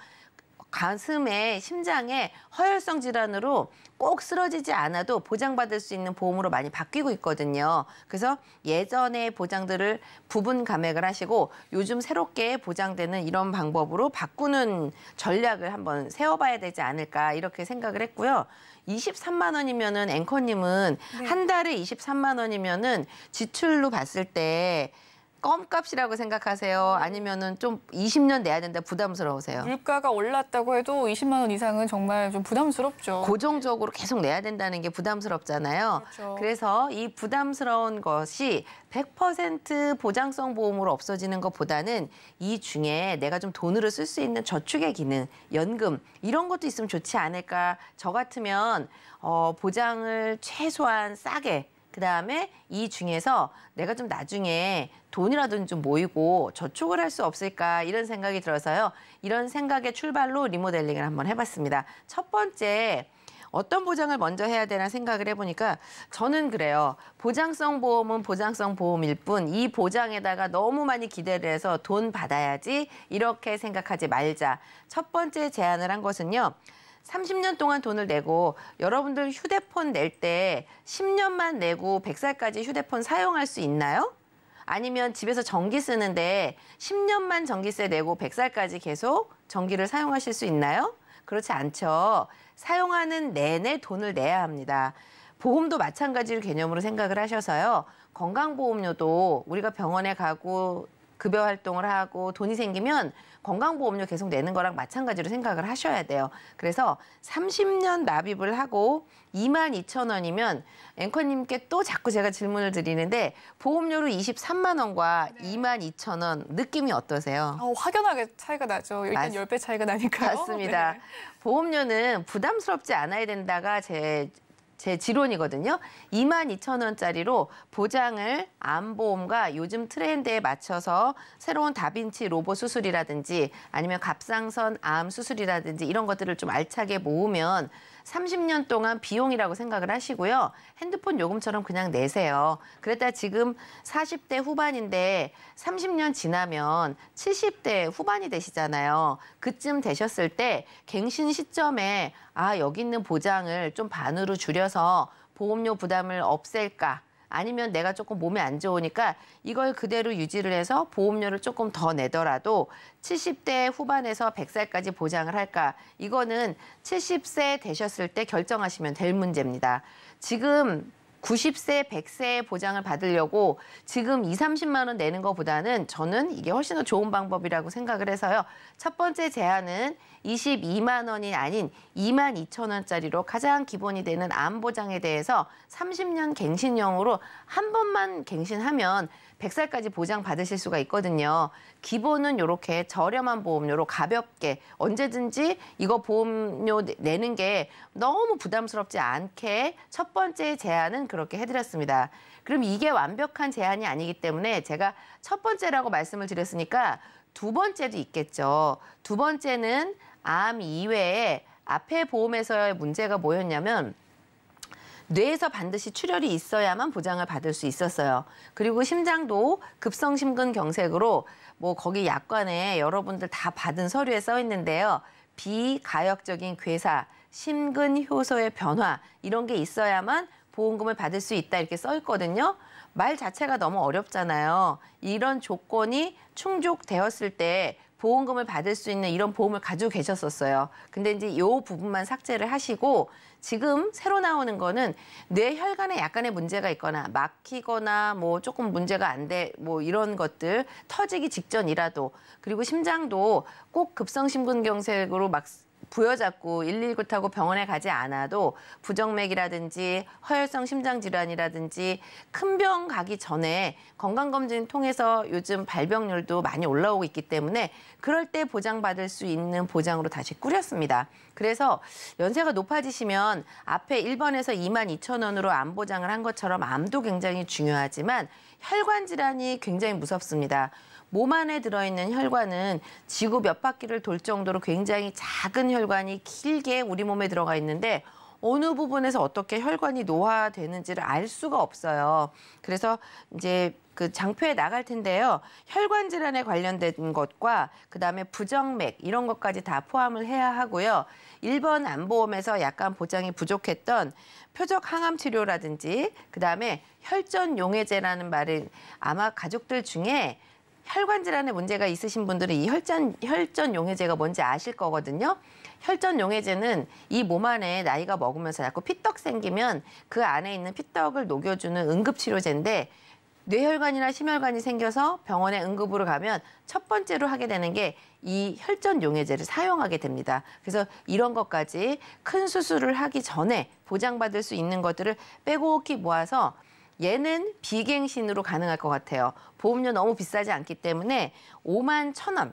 가슴에 심장에 허혈성 질환으로 꼭 쓰러지지 않아도 보장받을 수 있는 보험으로 많이 바뀌고 있거든요. 그래서 예전의 보장들을 부분 감액을 하시고 요즘 새롭게 보장되는 이런 방법으로 바꾸는 전략을 한번 세워봐야 되지 않을까 이렇게 생각을 했고요. 23만 원이면은 앵커님은 네. 한 달에 23만 원이면은 지출로 봤을 때 껌값이라고 생각하세요? 아니면은 좀 20년 내야 된다 부담스러우세요? 물가가 올랐다고 해도 20만 원 이상은 정말 좀 부담스럽죠. 고정적으로 계속 내야 된다는 게 부담스럽잖아요. 그렇죠. 그래서 이 부담스러운 것이 100% 보장성 보험으로 없어지는 것보다는 이 중에 내가 좀 돈으로 쓸 수 있는 저축의 기능, 연금 이런 것도 있으면 좋지 않을까. 저 같으면 보장을 최소한 싸게 그다음에 이 중에서 내가 좀 나중에 돈이라도 좀 모이고 저축을 할 수 없을까 이런 생각이 들어서요. 이런 생각의 출발로 리모델링을 한번 해봤습니다. 첫 번째, 어떤 보장을 먼저 해야 되나 생각을 해보니까 저는 그래요. 보장성 보험은 보장성 보험일 뿐 이 보장에다가 너무 많이 기대를 해서 돈 받아야지 이렇게 생각하지 말자. 첫 번째 제안을 한 것은요. 30년 동안 돈을 내고 여러분들 휴대폰 낼 때 10년만 내고 100살까지 휴대폰 사용할 수 있나요? 아니면 집에서 전기 쓰는데 10년만 전기세 내고 100살까지 계속 전기를 사용하실 수 있나요? 그렇지 않죠. 사용하는 내내 돈을 내야 합니다. 보험도 마찬가지로 개념으로 생각을 하셔서요. 건강보험료도 우리가 병원에 가고 급여 활동을 하고 돈이 생기면 건강보험료 계속 내는 거랑 마찬가지로 생각을 하셔야 돼요. 그래서 30년 납입을 하고 22,000원이면 앵커님께 또 자꾸 제가 질문을 드리는데 보험료로 23만 원과 22,000원 느낌이 어떠세요? 확연하게 차이가 나죠. 일단 10배 차이가 나니까요. 맞습니다. 네. 보험료는 부담스럽지 않아야 된다가 제 지론이거든요. 22,000원짜리로 보장을 암보험과 요즘 트렌드에 맞춰서 새로운 다빈치 로봇 수술이라든지 아니면 갑상선 암 수술이라든지 이런 것들을 좀 알차게 모으면 30년 동안 비용이라고 생각을 하시고요. 핸드폰 요금처럼 그냥 내세요. 그랬다 지금 40대 후반인데 30년 지나면 70대 후반이 되시잖아요. 그쯤 되셨을 때 갱신 시점에 여기 있는 보장을 좀 반으로 줄여서 보험료 부담을 없앨까? 아니면 내가 조금 몸에 안 좋으니까 이걸 그대로 유지를 해서 보험료를 조금 더 내더라도 70대 후반에서 100살까지 보장을 할까? 이거는 70세 되셨을 때 결정하시면 될 문제입니다. 지금 90세, 100세의 보장을 받으려고 지금 30만 원 내는 것보다는 저는 이게 훨씬 더 좋은 방법이라고 생각을 해서요. 첫 번째 제안은 22만 원이 아닌 22,000원짜리로 가장 기본이 되는 암 보장에 대해서 30년 갱신형으로 한 번만 갱신하면 100살까지 보장 받으실 수가 있거든요. 기본은 이렇게 저렴한 보험료로 가볍게 언제든지 이거 보험료 내는 게 너무 부담스럽지 않게 첫 번째 제안은 그렇게 해드렸습니다. 그럼 이게 완벽한 제안이 아니기 때문에 제가 첫 번째라고 말씀을 드렸으니까 두 번째도 있겠죠. 두 번째는 암 이외에 앞에 보험에서의 문제가 뭐였냐면 뇌에서 반드시 출혈이 있어야만 보장을 받을 수 있었어요. 그리고 심장도 급성심근경색으로 뭐 거기 약관에 여러분들 다 받은 서류에 써 있는데요. 비가역적인 괴사, 심근효소의 변화 이런 게 있어야만 보험금을 받을 수 있다 이렇게 써 있거든요. 말 자체가 너무 어렵잖아요. 이런 조건이 충족되었을 때 보험금을 받을 수 있는 이런 보험을 가지고 계셨었어요. 근데 이제 이 부분만 삭제를 하시고 지금 새로 나오는 거는 뇌혈관에 약간의 문제가 있거나 막히거나 뭐 조금 문제가 안 돼 뭐 이런 것들 터지기 직전이라도 그리고 심장도 꼭 급성심근경색으로 막 부여잡고 119 타고 병원에 가지 않아도 부정맥이라든지 허혈성 심장질환이라든지 큰 병 가기 전에 건강검진 통해서 요즘 발병률도 많이 올라오고 있기 때문에 그럴 때 보장받을 수 있는 보장으로 다시 꾸렸습니다. 그래서 연세가 높아지시면 앞에 1번에서 22,000원으로 암 보장을 한 것처럼 암도 굉장히 중요하지만 혈관 질환이 굉장히 무섭습니다. 몸 안에 들어있는 혈관은 지구 몇 바퀴를 돌 정도로 굉장히 작은 혈관이 길게 우리 몸에 들어가 있는데 어느 부분에서 어떻게 혈관이 노화되는지를 알 수가 없어요. 그래서 이제 그 장표에 나갈 텐데요. 혈관 질환에 관련된 것과 그다음에 부정맥 이런 것까지 다 포함을 해야 하고요. 1번 암보험에서 약간 보장이 부족했던 표적 항암 치료라든지 그다음에 혈전 용해제라는 말을 아마 가족들 중에 혈관 질환에 문제가 있으신 분들은 이 혈전 용해제가 뭔지 아실 거거든요. 혈전 용해제는 이 몸 안에 나이가 먹으면서 자꾸 피떡 생기면 그 안에 있는 피떡을 녹여주는 응급치료제인데 뇌혈관이나 심혈관이 생겨서 병원에 응급으로 가면 첫 번째로 하게 되는 게 이 혈전 용해제를 사용하게 됩니다. 그래서 이런 것까지 큰 수술을 하기 전에 보장받을 수 있는 것들을 빼곡히 모아서 얘는 비갱신으로 가능할 것 같아요. 보험료 너무 비싸지 않기 때문에 51,000원.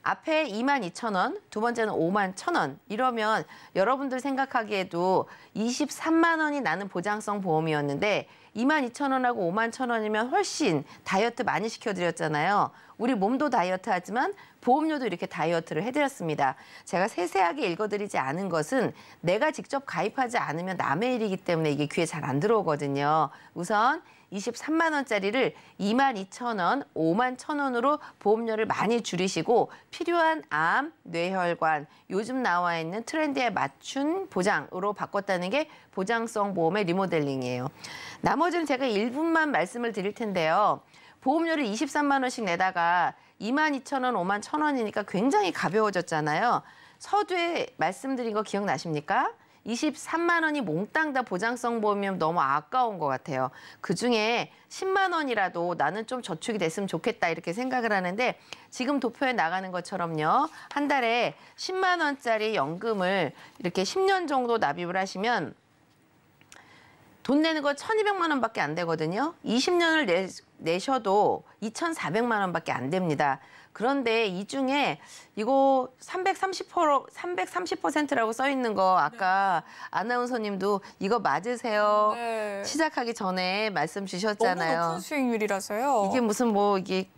앞에 22,000원, 두 번째는 51,000원. 이러면 여러분들 생각하기에도 23만 원이 나는 보장성 보험이었는데 22,000원하고 51,000원이면 훨씬 다이어트 많이 시켜드렸잖아요. 우리 몸도 다이어트 하지만 보험료도 이렇게 다이어트를 해드렸습니다. 제가 세세하게 읽어드리지 않은 것은 내가 직접 가입하지 않으면 남의 일이기 때문에 이게 귀에 잘 안 들어오거든요. 우선 23만 원짜리를 22,000원, 51,000원으로 보험료를 많이 줄이시고 필요한 암, 뇌혈관, 요즘 나와 있는 트렌드에 맞춘 보장으로 바꿨다는 게 보장성 보험의 리모델링이에요. 나머지는 제가 1분만 말씀을 드릴 텐데요. 보험료를 23만 원씩 내다가 22,000원, 51,000원이니까 굉장히 가벼워졌잖아요. 서두에 말씀드린 거 기억나십니까? 23만 원이 몽땅 다 보장성 보험이면 너무 아까운 것 같아요. 그중에 10만 원이라도 나는 좀 저축이 됐으면 좋겠다 이렇게 생각을 하는데 지금 도표에 나가는 것처럼요. 한 달에 10만 원짜리 연금을 이렇게 10년 정도 납입을 하시면 돈 내는 거 1,200만 원밖에 안 되거든요. 20년을 내셔도 2,400만 원밖에 안 됩니다. 그런데 이 중에 이거 330%라고 써 있는 거 아까 아나운서님도 이거 맞으세요? 네. 시작하기 전에 말씀 주셨잖아요. 너무 높은 수익률이라서요. 이게 무슨 뭐 이게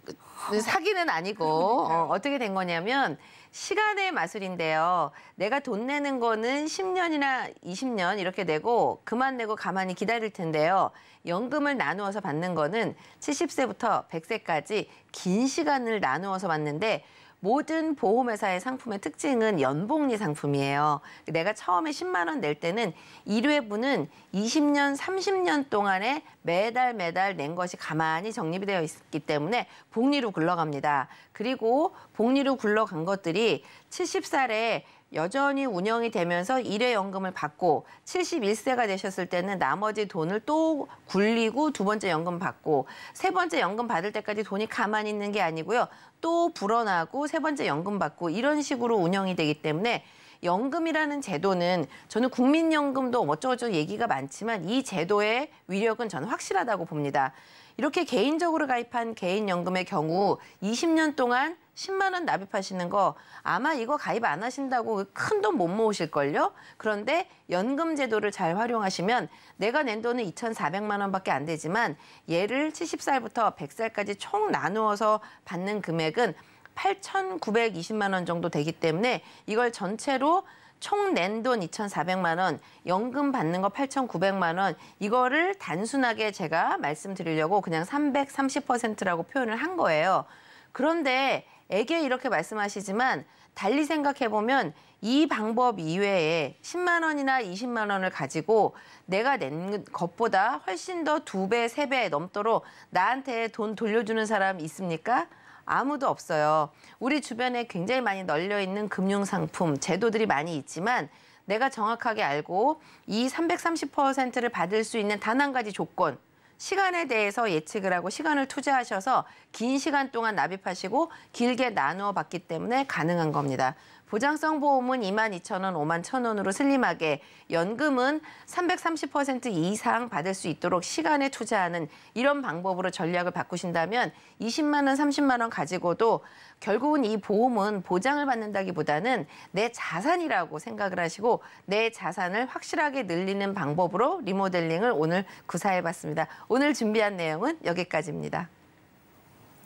사기는 아니고 어떻게 된 거냐면 시간의 마술인데요. 내가 돈 내는 거는 10년이나 20년 이렇게 내고 그만 내고 가만히 기다릴 텐데요. 연금을 나누어서 받는 거는 70세부터 100세까지 긴 시간을 나누어서 받는데 모든 보험회사의 상품의 특징은 연복리 상품이에요. 내가 처음에 10만 원 낼 때는 1회분은 20년, 30년 동안에 매달 낸 것이 가만히 적립이 되어 있기 때문에 복리로 굴러갑니다. 그리고 복리로 굴러간 것들이 70살에 여전히 운영이 되면서 1회 연금을 받고 71세가 되셨을 때는 나머지 돈을 또 굴리고 두 번째 연금 받고 세 번째 연금 받을 때까지 돈이 가만히 있는 게 아니고요. 또 불어나고 세 번째 연금 받고 이런 식으로 운영이 되기 때문에 연금이라는 제도는 저는 국민연금도 어쩌고저쩌고 얘기가 많지만 이 제도의 위력은 저는 확실하다고 봅니다. 이렇게 개인적으로 가입한 개인연금의 경우 20년 동안 10만 원 납입하시는 거 아마 이거 가입 안 하신다고 큰 돈 못 모으실걸요? 그런데 연금 제도를 잘 활용하시면 내가 낸 돈은 2,400만 원밖에 안 되지만 얘를 70살부터 100살까지 총 나누어서 받는 금액은 8,920만 원 정도 되기 때문에 이걸 전체로 총 낸 돈 2,400만 원, 연금 받는 거 8,900만 원, 이거를 단순하게 제가 말씀드리려고 그냥 330%라고 표현을 한 거예요. 그런데 애게 이렇게 말씀하시지만 달리 생각해보면 이 방법 이외에 10만 원이나 20만 원을 가지고 내가 낸 것보다 훨씬 더 2배, 3배 넘도록 나한테 돈 돌려주는 사람 있습니까? 아무도 없어요. 우리 주변에 굉장히 많이 널려있는 금융상품, 제도들이 많이 있지만 내가 정확하게 알고 이 330%를 받을 수 있는 단 한 가지 조건, 시간에 대해서 예측을 하고 시간을 투자하셔서 긴 시간 동안 납입하시고 길게 나누어 받기 때문에 가능한 겁니다. 보장성 보험은 22,000원, 51,000원으로 슬림하게, 연금은 330% 이상 받을 수 있도록 시간에 투자하는 이런 방법으로 전략을 바꾸신다면 20만 원, 30만 원 가지고도 결국은 이 보험은 보장을 받는다기보다는 내 자산이라고 생각을 하시고 내 자산을 확실하게 늘리는 방법으로 리모델링을 오늘 구사해봤습니다. 오늘 준비한 내용은 여기까지입니다.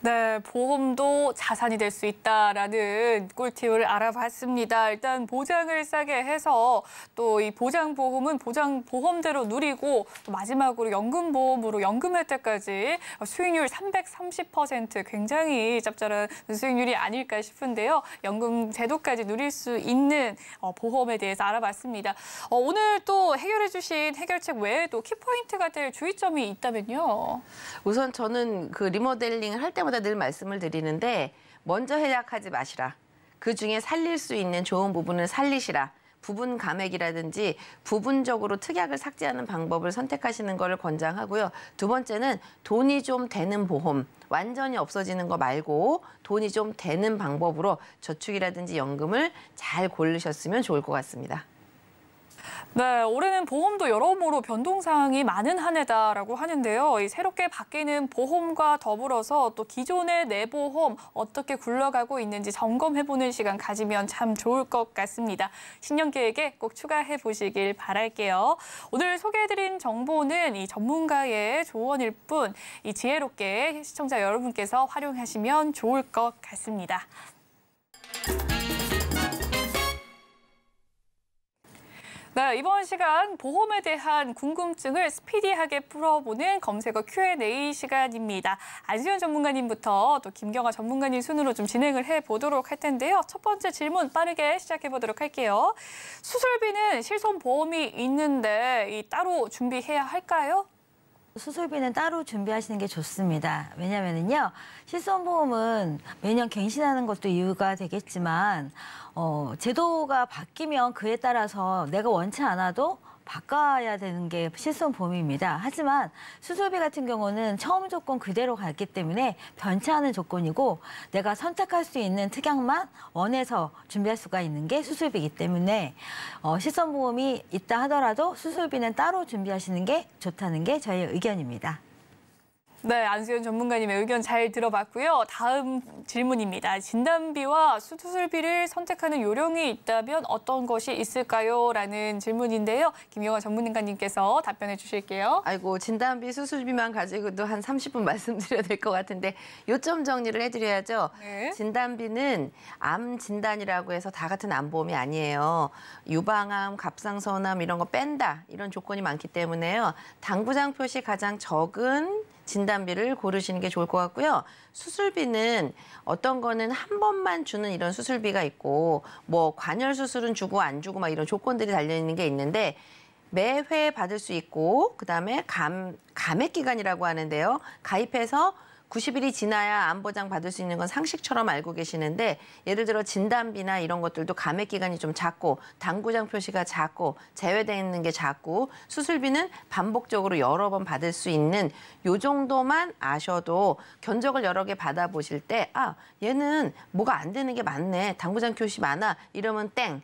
네, 보험도 자산이 될 수 있다라는 꿀팁을 알아봤습니다. 일단 보장을 싸게 해서 또 이 보장보험은 보장보험대로 누리고 또 마지막으로 연금보험으로 연금 혜택까지 수익률 330% 굉장히 짭짤한 수익률이 아닐까 싶은데요. 연금 제도까지 누릴 수 있는 보험에 대해서 알아봤습니다. 오늘 또 해결해 주신 해결책 외에도 키포인트가 될 주의점이 있다면요. 우선 저는 그 리모델링을 할 때마다 늘 말씀을 드리는데 먼저 해약하지 마시라. 그중에 살릴 수 있는 좋은 부분을 살리시라. 부분 감액이라든지 부분적으로 특약을 삭제하는 방법을 선택하시는 것을 권장하고요. 두 번째는 돈이 좀 되는 보험, 완전히 없어지는 거 말고 돈이 좀 되는 방법으로 저축이라든지 연금을 잘 고르셨으면 좋을 것 같습니다. 네, 올해는 보험도 여러모로 변동사항이 많은 한 해다라고 하는데요. 이 새롭게 바뀌는 보험과 더불어서 또 기존의 내보험 어떻게 굴러가고 있는지 점검해보는 시간 가지면 참 좋을 것 같습니다. 신년 계획에 꼭 추가해 보시길 바랄게요. 오늘 소개해드린 정보는 이 전문가의 조언일 뿐, 이 지혜롭게 시청자 여러분께서 활용하시면 좋을 것 같습니다. 네, 이번 시간 보험에 대한 궁금증을 스피디하게 풀어보는 검색어 Q&A 시간입니다. 안수현 전문가님부터 또 김경아 전문가님 순으로 좀 진행을 해보도록 할 텐데요. 첫 번째 질문 빠르게 시작해보도록 할게요. 수술비는 실손보험이 있는데 따로 준비해야 할까요? 수술비는 따로 준비하시는 게 좋습니다. 왜냐면은요, 실손보험은 매년 갱신하는 것도 이유가 되겠지만, 제도가 바뀌면 그에 따라서 내가 원치 않아도 바꿔야 되는 게 실손보험입니다. 하지만 수술비 같은 경우는 처음 조건 그대로 갔기 때문에 변치 않은 조건이고 내가 선택할 수 있는 특약만 원해서 준비할 수가 있는 게 수술비이기 때문에 실손보험이 있다 하더라도 수술비는 따로 준비하시는 게 좋다는 게 저희의 의견입니다. 네, 안수현 전문가님의 의견 잘 들어봤고요. 다음 질문입니다. 진단비와 수술비를 선택하는 요령이 있다면 어떤 것이 있을까요? 라는 질문인데요. 김경아 전문가님께서 답변해 주실게요. 아이고, 진단비, 수술비만 가지고도 한 30분 말씀드려야 될 것 같은데 요점 정리를 해드려야죠. 네. 진단비는 암 진단이라고 해서 다 같은 암보험이 아니에요. 유방암, 갑상선암 이런 거 뺀다. 이런 조건이 많기 때문에요. 당구장 표시 가장 적은 진단비를 고르시는 게 좋을 것 같고요. 수술비는 어떤 거는 한 번만 주는 이런 수술비가 있고 뭐 관열 수술은 주고 안 주고 막 이런 조건들이 달려있는 게 있는데 매회 받을 수 있고 그다음에 감액 기간이라고 하는데요. 가입해서 90일이 지나야 암보장 받을 수 있는 건 상식처럼 알고 계시는데 예를 들어 진단비나 이런 것들도 감액 기간이 좀 작고 당구장 표시가 작고 제외되어 있는 게 작고 수술비는 반복적으로 여러 번 받을 수 있는 요 정도만 아셔도 견적을 여러 개 받아보실 때 아, 얘는 뭐가 안 되는 게 많네. 당구장 표시 많아. 이러면 땡.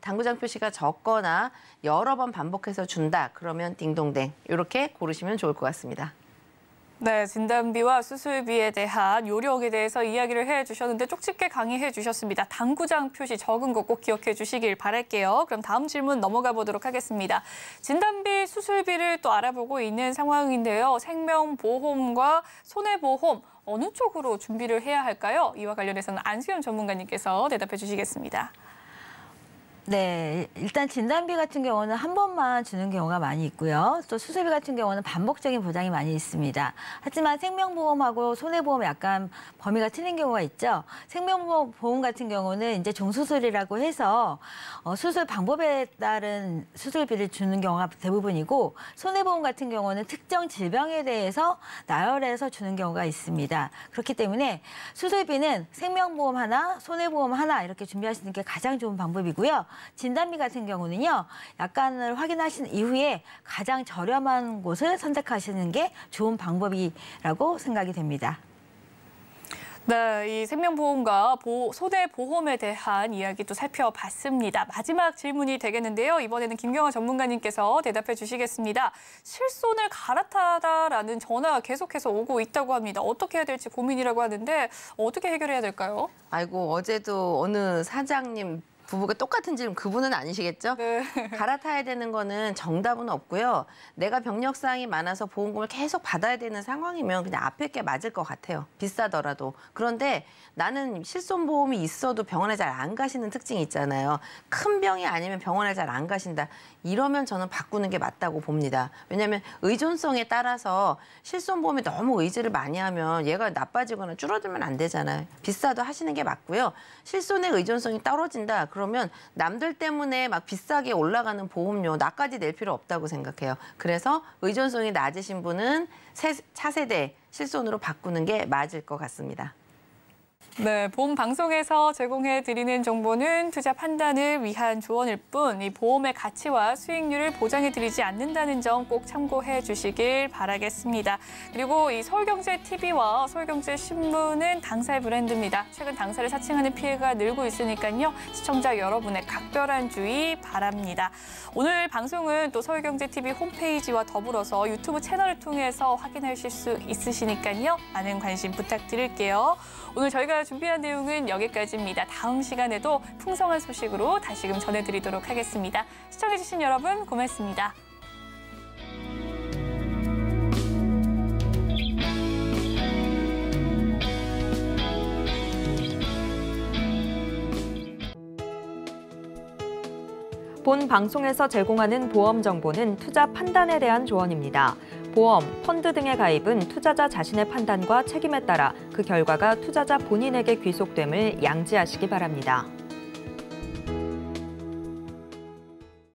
당구장 표시가 적거나 여러 번 반복해서 준다. 그러면 딩동댕 이렇게 고르시면 좋을 것 같습니다. 네, 진단비와 수술비에 대한 요령에 대해서 이야기를 해주셨는데 쪽집게 강의해 주셨습니다. 당구장 표시 적은 거 꼭 기억해 주시길 바랄게요. 그럼 다음 질문 넘어가 보도록 하겠습니다. 진단비, 수술비를 또 알아보고 있는 상황인데요. 생명보험과 손해보험 어느 쪽으로 준비를 해야 할까요? 이와 관련해서는 안수연 전문가님께서 대답해 주시겠습니다. 네, 일단 진단비 같은 경우는 한 번만 주는 경우가 많이 있고요. 또 수술비 같은 경우는 반복적인 보장이 많이 있습니다. 하지만 생명보험하고 손해보험 약간 범위가 틀린 경우가 있죠. 생명보험 같은 경우는 이제 종수술이라고 해서 수술 방법에 따른 수술비를 주는 경우가 대부분이고, 손해보험 같은 경우는 특정 질병에 대해서 나열해서 주는 경우가 있습니다. 그렇기 때문에 수술비는 생명보험 하나, 손해보험 하나 이렇게 준비하시는 게 가장 좋은 방법이고요. 진단비 같은 경우는요, 약관을 확인하신 이후에 가장 저렴한 곳을 선택하시는 게 좋은 방법이라고 생각이 됩니다. 네, 이 생명보험과 손해보험에 대한 이야기 또 살펴봤습니다. 마지막 질문이 되겠는데요. 이번에는 김경아 전문가님께서 대답해 주시겠습니다. 실손을 갈아타다라는 전화가 계속해서 오고 있다고 합니다. 어떻게 해야 될지 고민이라고 하는데 어떻게 해결해야 될까요? 아이고, 어제도 어느 사장님 부부가 똑같은 질문, 그분은 아니시겠죠? 네. 갈아타야 되는 거는 정답은 없고요. 내가 병력사항이 많아서 보험금을 계속 받아야 되는 상황이면 그냥 앞에 게 맞을 것 같아요. 비싸더라도. 그런데 나는 실손보험이 있어도 병원에 잘 안 가시는 특징이 있잖아요. 큰 병이 아니면 병원에 잘 안 가신다. 이러면 저는 바꾸는 게 맞다고 봅니다. 왜냐하면 의존성에 따라서 실손보험에 너무 의지를 많이 하면 얘가 나빠지거나 줄어들면 안 되잖아요. 비싸도 하시는 게 맞고요. 실손의 의존성이 떨어진다. 그러면 남들 때문에 막 비싸게 올라가는 보험료 나까지 낼 필요 없다고 생각해요. 그래서 의존성이 낮으신 분은 차세대 실손으로 바꾸는 게 맞을 것 같습니다. 네, 보험 방송에서 제공해드리는 정보는 투자 판단을 위한 조언일 뿐, 이 보험의 가치와 수익률을 보장해드리지 않는다는 점 꼭 참고해 주시길 바라겠습니다. 그리고 이 서울경제TV와 서울경제신문은 당사의 브랜드입니다. 최근 당사를 사칭하는 피해가 늘고 있으니까요. 시청자 여러분의 각별한 주의 바랍니다. 오늘 방송은 또 서울경제TV 홈페이지와 더불어서 유튜브 채널을 통해서 확인하실 수 있으시니까요. 많은 관심 부탁드릴게요. 오늘 저희가 준비한 내용은 여기까지입니다. 다음 시간에도 풍성한 소식으로 다시금 전해드리도록 하겠습니다. 시청해주신 여러분 고맙습니다. 본 방송에서 제공하는 보험 정보는 투자 판단에 대한 조언입니다. 보험, 펀드 등의 가입은 투자자 자신의 판단과 책임에 따라 그 결과가 투자자 본인에게 귀속됨을 양지하시기 바랍니다.